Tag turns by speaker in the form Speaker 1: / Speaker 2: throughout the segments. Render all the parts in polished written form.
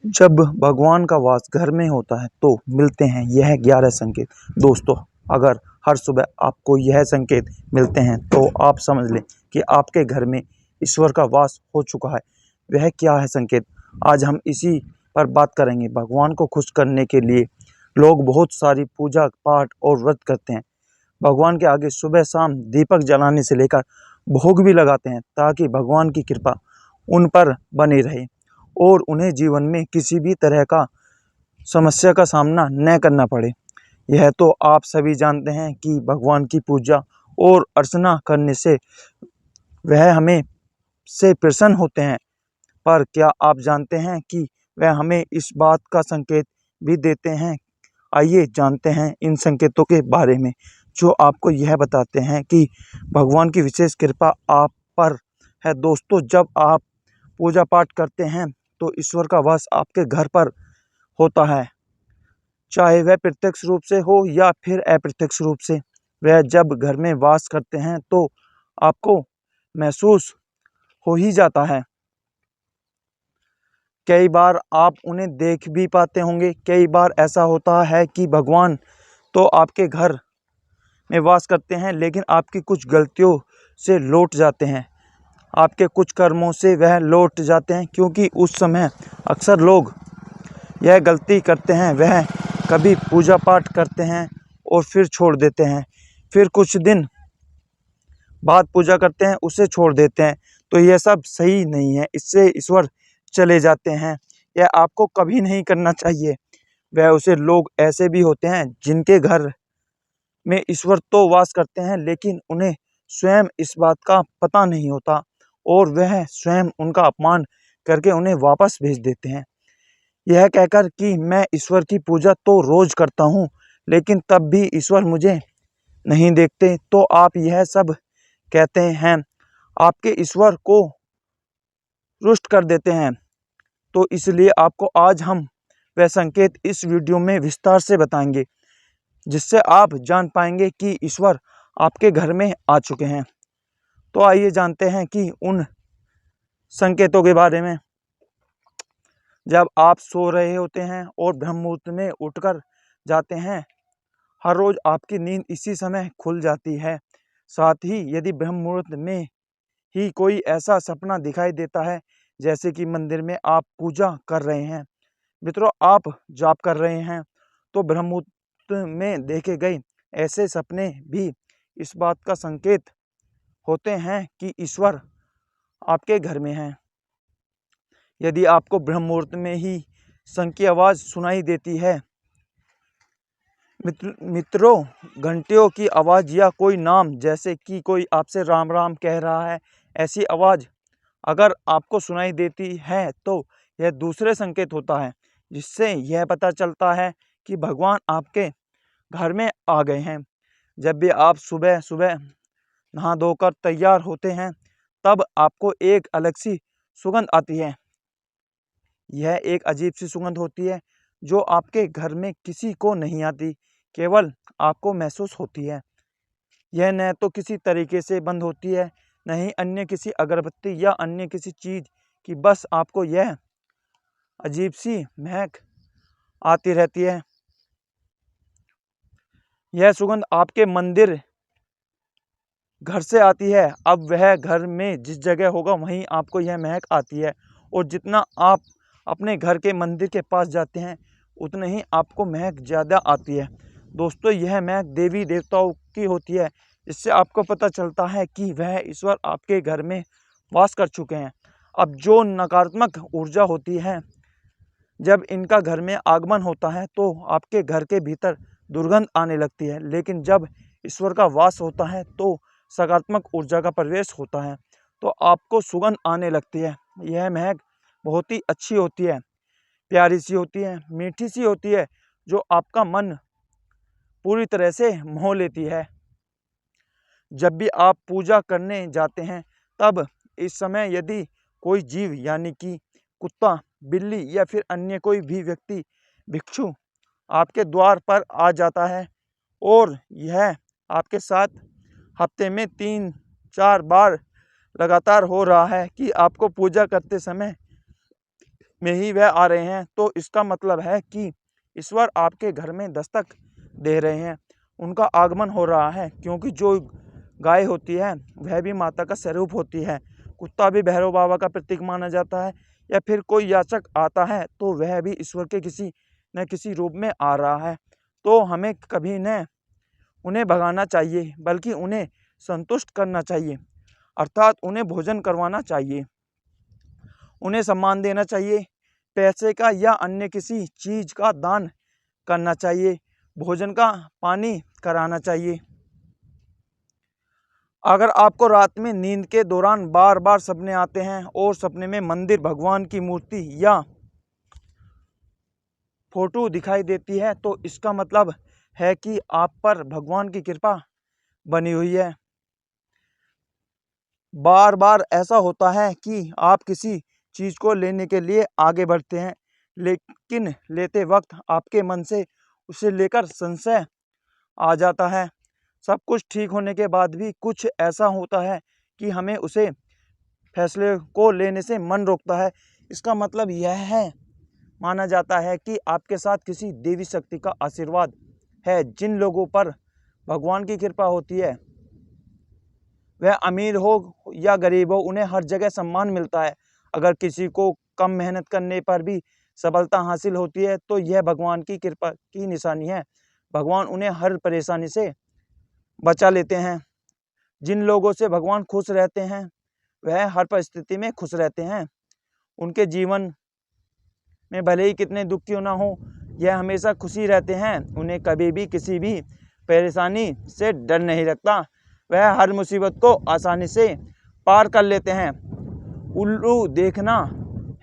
Speaker 1: जब भगवान का वास घर में होता है तो मिलते हैं यह 11 संकेत। दोस्तों, अगर हर सुबह आपको यह संकेत मिलते हैं तो आप समझ लें कि आपके घर में ईश्वर का वास हो चुका है। वह क्या है संकेत, आज हम इसी पर बात करेंगे। भगवान को खुश करने के लिए लोग बहुत सारी पूजा पाठ और व्रत करते हैं। भगवान के आगे सुबह शाम दीपक जलाने से लेकर भोग भी लगाते हैं ताकि भगवान की कृपा उन पर बनी रहे और उन्हें जीवन में किसी भी तरह का समस्या का सामना न करना पड़े। यह तो आप सभी जानते हैं कि भगवान की पूजा और अर्चना करने से वह हमें से प्रसन्न होते हैं। पर क्या आप जानते हैं कि वह हमें इस बात का संकेत भी देते हैं? आइए जानते हैं इन संकेतों के बारे में, जो आपको यह बताते हैं कि भगवान की विशेष कृपा आप पर है। दोस्तों, जब आप पूजा पाठ करते हैं तो ईश्वर का वास आपके घर पर होता है, चाहे वह प्रत्यक्ष रूप से हो या फिर अप्रत्यक्ष रूप से। वह जब घर में वास करते हैं तो आपको महसूस हो ही जाता है। कई बार आप उन्हें देख भी पाते होंगे। कई बार ऐसा होता है कि भगवान तो आपके घर में वास करते हैं, लेकिन आपकी कुछ गलतियों से लौट जाते हैं। आपके कुछ कर्मों से वह लौट जाते हैं, क्योंकि उस समय अक्सर लोग यह गलती करते हैं। वह कभी पूजा पाठ करते हैं और फिर छोड़ देते हैं, फिर कुछ दिन बाद पूजा करते हैं, उसे छोड़ देते हैं। तो यह सब सही नहीं है, इससे ईश्वर चले जाते हैं। यह आपको कभी नहीं करना चाहिए। वह उसे लोग ऐसे भी होते हैं जिनके घर में ईश्वर तो वास करते हैं, लेकिन उन्हें स्वयं इस बात का पता नहीं होता और वह स्वयं उनका अपमान करके उन्हें वापस भेज देते हैं, यह कहकर कि मैं ईश्वर की पूजा तो रोज करता हूँ, लेकिन तब भी ईश्वर मुझे नहीं देखते। तो आप यह सब कहते हैं, आपके ईश्वर को रुष्ट कर देते हैं। तो इसलिए आपको आज हम वह संकेत इस वीडियो में विस्तार से बताएंगे, जिससे आप जान पाएंगे कि ईश्वर आपके घर में आ चुके हैं। तो आइए जानते हैं कि उन संकेतों के बारे में। जब आप सो रहे होते हैं और ब्रह्म मुहूर्त में उठकर जाते हैं, हर रोज आपकी नींद इसी समय खुल जाती है। साथ ही यदि ब्रह्म मुहूर्त में ही कोई ऐसा सपना दिखाई देता है, जैसे कि मंदिर में आप पूजा कर रहे हैं, मित्रों आप जाप कर रहे हैं, तो ब्रह्म मुहूर्त में देखे गए ऐसे सपने भी इस बात का संकेत होते हैं कि ईश्वर आपके घर में हैं। यदि आपको ब्रह्म मुहूर्त में ही शंख की आवाज़ सुनाई देती है, मित्रों घंटियों की आवाज़ या कोई नाम, जैसे कि कोई आपसे राम राम कह रहा है, ऐसी आवाज़ अगर आपको सुनाई देती है तो यह दूसरे संकेत होता है, जिससे यह पता चलता है कि भगवान आपके घर में आ गए हैं। जब भी आप सुबह सुबह नहा धोकर तैयार होते हैं, तब आपको एक अलग सी सुगंध आती है। यह एक अजीब सी सुगंध होती है जो आपके घर में किसी को नहीं आती, केवल आपको महसूस होती है। यह न तो किसी तरीके से बंद होती है, न ही अन्य किसी अगरबत्ती या अन्य किसी चीज़ की, बस आपको यह अजीब सी महक आती रहती है। यह सुगंध आपके मंदिर घर से आती है। अब वह घर में जिस जगह होगा वहीं आपको यह महक आती है, और जितना आप अपने घर के मंदिर के पास जाते हैं उतने ही आपको महक ज़्यादा आती है। दोस्तों, यह महक देवी देवताओं की होती है, जिससे आपको पता चलता है कि वह ईश्वर आपके घर में वास कर चुके हैं। अब जो नकारात्मक ऊर्जा होती है, जब इनका घर में आगमन होता है तो आपके घर के भीतर दुर्गंध आने लगती है, लेकिन जब ईश्वर का वास होता है तो सकारात्मक ऊर्जा का प्रवेश होता है, तो आपको सुगंध आने लगती है। यह महक बहुत ही अच्छी होती है, प्यारी सी होती है, मीठी सी होती है, जो आपका मन पूरी तरह से मोह लेती है। जब भी आप पूजा करने जाते हैं, तब इस समय यदि कोई जीव यानी कि कुत्ता, बिल्ली या फिर अन्य कोई भी व्यक्ति, भिक्षु आपके द्वार पर आ जाता है, और यह आपके साथ हफ्ते में 3-4 बार लगातार हो रहा है कि आपको पूजा करते समय में ही वह आ रहे हैं, तो इसका मतलब है कि ईश्वर आपके घर में दस्तक दे रहे हैं, उनका आगमन हो रहा है। क्योंकि जो गाय होती है वह भी माता का स्वरूप होती है, कुत्ता भी भैरव बाबा का प्रतीक माना जाता है, या फिर कोई याचक आता है तो वह भी ईश्वर के किसी न किसी रूप में आ रहा है। तो हमें कभी न उन्हें भगाना चाहिए, बल्कि उन्हें संतुष्ट करना चाहिए, अर्थात उन्हें भोजन करवाना चाहिए, उन्हें सम्मान देना चाहिए, पैसे का या अन्य किसी चीज़ का दान करना चाहिए, भोजन का पानी कराना चाहिए। अगर आपको रात में नींद के दौरान बार बार सपने आते हैं और सपने में मंदिर, भगवान की मूर्ति या फोटो दिखाई देती है, तो इसका मतलब है कि आप पर भगवान की कृपा बनी हुई है। बार बार ऐसा होता है कि आप किसी चीज़ को लेने के लिए आगे बढ़ते हैं, लेकिन लेते वक्त आपके मन से उसे लेकर संशय आ जाता है। सब कुछ ठीक होने के बाद भी कुछ ऐसा होता है कि हमें उसे फैसले को लेने से मन रोकता है। इसका मतलब यह है, माना जाता है कि आपके साथ किसी देवी शक्ति का आशीर्वाद है। जिन लोगों पर भगवान की कृपा होती है, वह अमीर हो या गरीब हो, उन्हें हर जगह सम्मान मिलता है। अगर किसी को कम मेहनत करने पर भी सफलता हासिल होती है, तो यह भगवान की कृपा की निशानी है। भगवान उन्हें हर परेशानी से बचा लेते हैं। जिन लोगों से भगवान खुश रहते हैं, वह हर परिस्थिति में खुश रहते हैं। उनके जीवन में भले ही कितने दुख क्यों ना हो, यह हमेशा खुशी रहते हैं। उन्हें कभी भी किसी भी परेशानी से डर नहीं लगता। वह हर मुसीबत को आसानी से पार कर लेते हैं। उल्लू देखना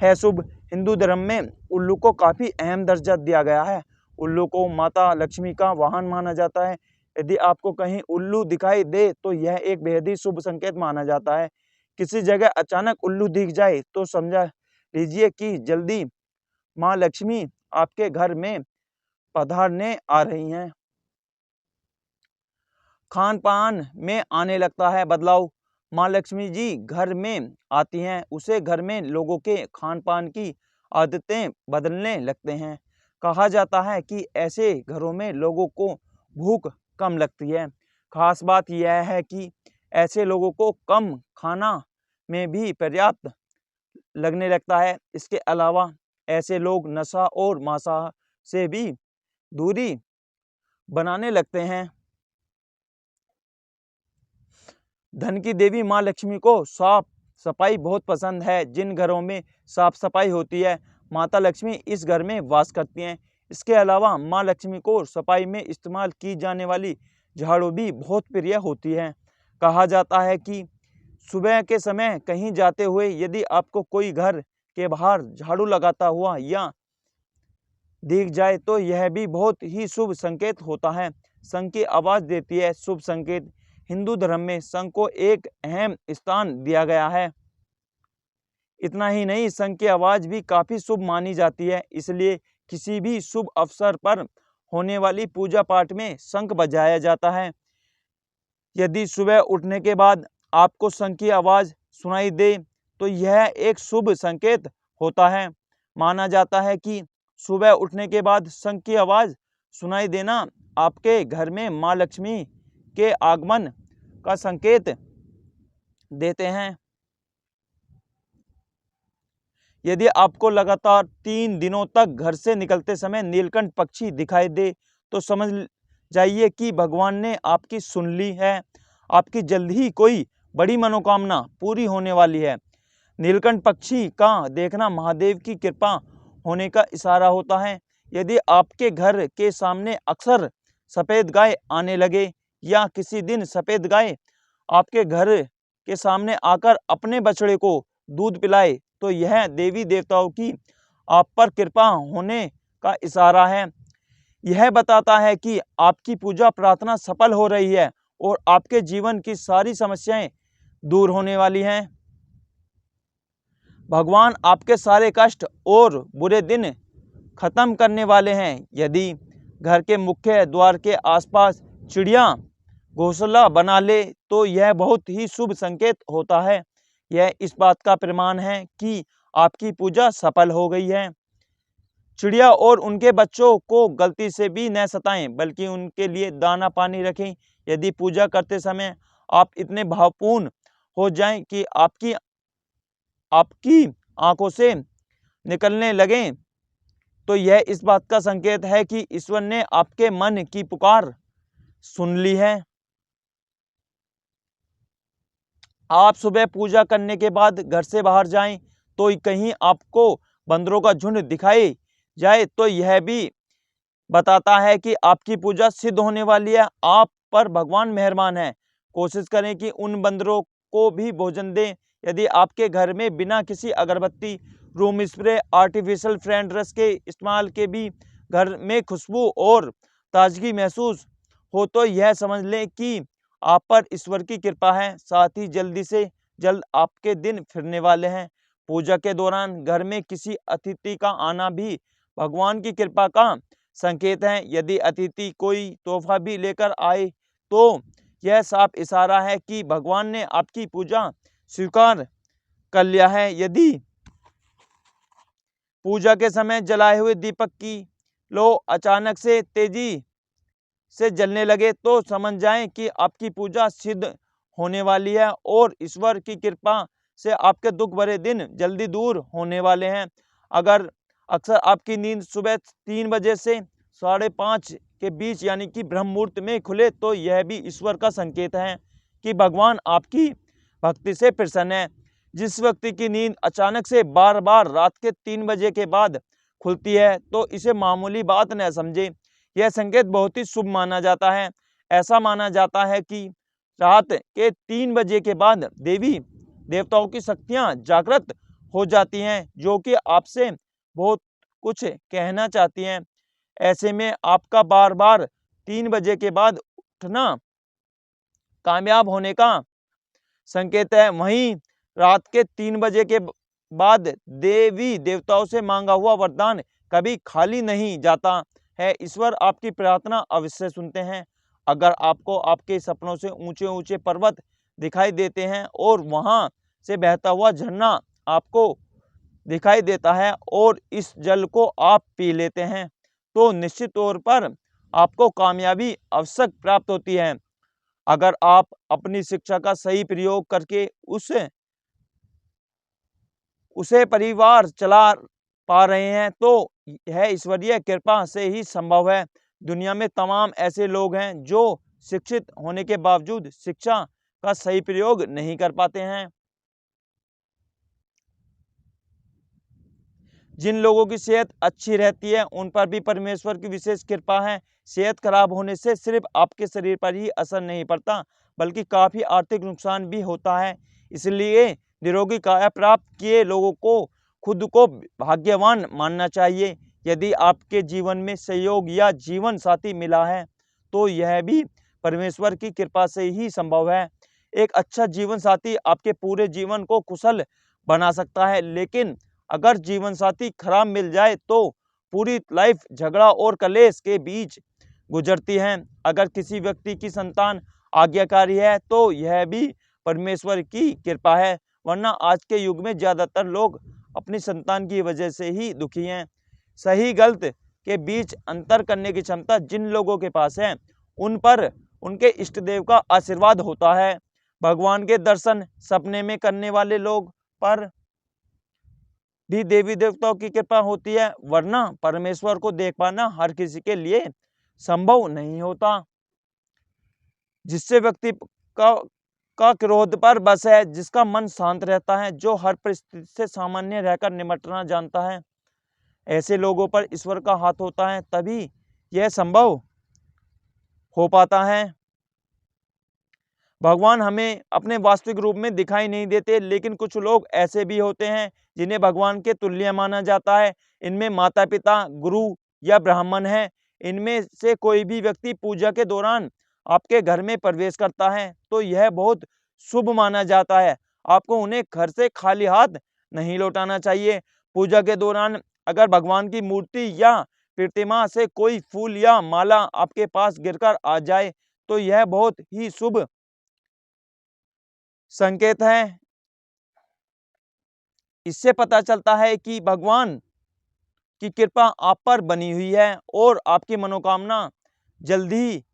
Speaker 1: है शुभ। हिंदू धर्म में उल्लू को काफ़ी अहम दर्जा दिया गया है। उल्लू को माता लक्ष्मी का वाहन माना जाता है। यदि आपको कहीं उल्लू दिखाई दे तो यह एक बेहद ही शुभ संकेत माना जाता है। किसी जगह अचानक उल्लू दिख जाए तो समझा लीजिए कि जल्दी माँ लक्ष्मी आपके घर में पधारने आ रही हैं। खान पान में आने लगता है बदलाव। माँ लक्ष्मी जी घर में आती हैं, उसे घर में लोगों के खान पान की आदतें बदलने लगते हैं। कहा जाता है कि ऐसे घरों में लोगों को भूख कम लगती है। खास बात यह है कि ऐसे लोगों को कम खाना में भी पर्याप्त लगने लगता है। इसके अलावा ऐसे लोग नशा और मांसाहार से भी दूरी बनाने लगते हैं। धन की देवी माँ लक्ष्मी को साफ सफाई बहुत पसंद है। जिन घरों में साफ सफाई होती है, माता लक्ष्मी इस घर में वास करती हैं। इसके अलावा माँ लक्ष्मी को सफाई में इस्तेमाल की जाने वाली झाड़ू भी बहुत प्रिय होती है। कहा जाता है कि सुबह के समय कहीं जाते हुए यदि आपको कोई घर के बाहर झाड़ू लगाता हुआ या दिख जाए तो यह भी बहुत ही शुभ संकेत होता है। शंख की आवाज़ देती है शुभ संकेत। हिंदू धर्म में शंख को एक अहम स्थान दिया गया है। इतना ही नहीं, शंख की आवाज़ भी काफ़ी शुभ मानी जाती है। इसलिए किसी भी शुभ अवसर पर होने वाली पूजा पाठ में शंख बजाया जाता है। यदि सुबह उठने के बाद आपको शंख की आवाज़ सुनाई दे तो यह एक शुभ संकेत होता है। माना जाता है कि सुबह उठने के बाद शंख की आवाज़ सुनाई देना आपके घर में माँ लक्ष्मी के आगमन का संकेत देते हैं। यदि आपको लगातार 3 दिनों तक घर से निकलते समय नीलकंठ पक्षी दिखाई दे तो समझ जाइए कि भगवान ने आपकी सुन ली है। आपकी जल्द ही कोई बड़ी मनोकामना पूरी होने वाली है। नीलकंठ पक्षी का देखना महादेव की कृपा होने का इशारा होता है। यदि आपके घर के सामने अक्सर सफ़ेद गाय आने लगे या किसी दिन सफ़ेद गाय आपके घर के सामने आकर अपने बछड़े को दूध पिलाए तो यह देवी देवताओं की आप पर कृपा होने का इशारा है। यह बताता है कि आपकी पूजा प्रार्थना सफल हो रही है और आपके जीवन की सारी समस्याएं दूर होने वाली हैं। भगवान आपके सारे कष्ट और बुरे दिन खत्म करने वाले हैं। यदि घर के मुख्य द्वार के आसपास चिड़िया घोंसला बना ले तो यह बहुत ही शुभ संकेत होता है। यह इस बात का प्रमाण है कि आपकी पूजा सफल हो गई है। चिड़िया और उनके बच्चों को गलती से भी न सताएं, बल्कि उनके लिए दाना पानी रखें। यदि पूजा करते समय आप इतने भावपूर्ण हो जाएं कि आपकी आपकी आंखों से निकलने लगें, तो यह इस बात का संकेत है कि ईश्वर ने आपके मन की पुकार सुन ली है। आप सुबह पूजा करने के बाद घर से बाहर जाएं, तो कहीं आपको बंदरों का झुंड दिखाई जाए तो यह भी बताता है कि आपकी पूजा सिद्ध होने वाली है। आप पर भगवान मेहरबान है। कोशिश करें कि उन बंदरों को भी भोजन दें। यदि आपके घर में बिना किसी अगरबत्ती, रूम स्प्रे, आर्टिफिशियल फ्रेगरेंस के इस्तेमाल के भी घर में खुशबू और ताजगी महसूस हो, तो यह समझ लें कि आप पर ईश्वर की कृपा है। साथ ही जल्दी से जल्द आपके दिन फिरने वाले हैं। पूजा के दौरान घर में किसी अतिथि का आना भी भगवान की कृपा का संकेत है। यदि अतिथि कोई तोहफा भी लेकर आए, तो यह साफ इशारा है कि भगवान ने आपकी पूजा स्वीकार कर लिया है। यदि पूजा के समय जलाए हुए दीपक की लो अचानक से तेजी से जलने लगे, तो समझ जाएं कि आपकी पूजा सिद्ध होने वाली है और ईश्वर की कृपा से आपके दुख भरे दिन जल्दी दूर होने वाले हैं। अगर अक्सर आपकी नींद सुबह 3 बजे से 5:30 के बीच यानी कि ब्रह्म मुहूर्त में खुले, तो यह भी ईश्वर का संकेत है कि भगवान आपकी भक्ति से प्रसन्न है। जिस व्यक्ति की नींद अचानक से बार बार रात के 3 बजे के बाद खुलती है, तो इसे मामूली बात न समझे। यह संकेत बहुत ही शुभ माना जाता है। ऐसा माना जाता है कि रात के 3 बजे के बाद देवी देवताओं की शक्तियां जागृत हो जाती हैं, जो कि आपसे बहुत कुछ कहना चाहती हैं। ऐसे में आपका बार बार 3 बजे के बाद उठना कामयाब होने का संकेत है। वहीं रात के 3 बजे के बाद देवी देवताओं से मांगा हुआ वरदान कभी खाली नहीं जाता है। ईश्वर आपकी प्रार्थना अवश्य सुनते हैं। अगर आपको आपके सपनों से ऊंचे ऊंचे पर्वत दिखाई देते हैं और वहां से बहता हुआ झरना आपको दिखाई देता है और इस जल को आप पी लेते हैं, तो निश्चित तौर पर आपको कामयाबी अवश्य प्राप्त होती है। अगर आप अपनी शिक्षा का सही प्रयोग करके उसे परिवार चला पा रहे हैं, तो यह ईश्वरीय कृपा से ही संभव है। दुनिया में तमाम ऐसे लोग हैं जो शिक्षित होने के बावजूद शिक्षा का सही प्रयोग नहीं कर पाते हैं। जिन लोगों की सेहत अच्छी रहती है, उन पर भी परमेश्वर की विशेष कृपा है। सेहत खराब होने से सिर्फ आपके शरीर पर ही असर नहीं पड़ता, बल्कि काफ़ी आर्थिक नुकसान भी होता है। इसलिए निरोगी काया प्राप्त किए लोगों को खुद को भाग्यवान मानना चाहिए। यदि आपके जीवन में सहयोग या जीवन साथी मिला है, तो यह भी परमेश्वर की कृपा से ही संभव है। एक अच्छा जीवन साथी आपके पूरे जीवन को कुशल बना सकता है, लेकिन अगर जीवन साथी खराब मिल जाए, तो पूरी लाइफ झगड़ा और कलेश के बीच गुजरती है। अगर किसी व्यक्ति की संतान आज्ञाकारी है, तो यह भी परमेश्वर की कृपा है, वरना आज के युग में ज़्यादातर लोग अपनी संतान की वजह से ही दुखी हैं। सही गलत के बीच अंतर करने की क्षमता जिन लोगों के पास है, उन पर उनके इष्ट देव का आशीर्वाद होता है। भगवान के दर्शन सपने में करने वाले लोग पर भी देवी देवताओं की कृपा होती है, वरना परमेश्वर को देख पाना हर किसी के लिए संभव नहीं होता। जिससे व्यक्ति का क्रोध पर बस है, जिसका मन शांत रहता है, जो हर परिस्थिति से सामान्य रहकर निपटना जानता है, ऐसे लोगों पर ईश्वर का हाथ होता है, तभी यह संभव हो पाता है। भगवान हमें अपने वास्तविक रूप में दिखाई नहीं देते, लेकिन कुछ लोग ऐसे भी होते हैं जिन्हें भगवान के तुल्य माना जाता है। इनमें माता पिता, गुरु या ब्राह्मण हैं। इनमें से कोई भी व्यक्ति पूजा के दौरान आपके घर में प्रवेश करता है, तो यह बहुत शुभ माना जाता है। आपको उन्हें घर से खाली हाथ नहीं लौटाना चाहिए। पूजा के दौरान अगर भगवान की मूर्ति या प्रतिमा से कोई फूल या माला आपके पास गिरकर आ जाए, तो यह बहुत ही शुभ संकेत है। इससे पता चलता है कि भगवान की कृपा आप पर बनी हुई है और आपकी मनोकामना जल्दी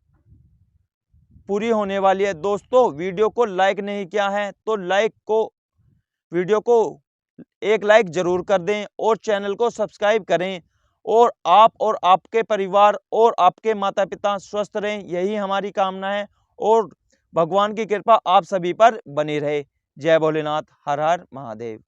Speaker 1: पूरी होने वाली है। दोस्तों, वीडियो को लाइक नहीं किया है तो वीडियो को एक लाइक जरूर कर दें और चैनल को सब्सक्राइब करें, और आप और आपके परिवार और आपके माता पिता स्वस्थ रहें, यही हमारी कामना है। और भगवान की कृपा आप सभी पर बनी रहे। जय भोलेनाथ, हर हर महादेव।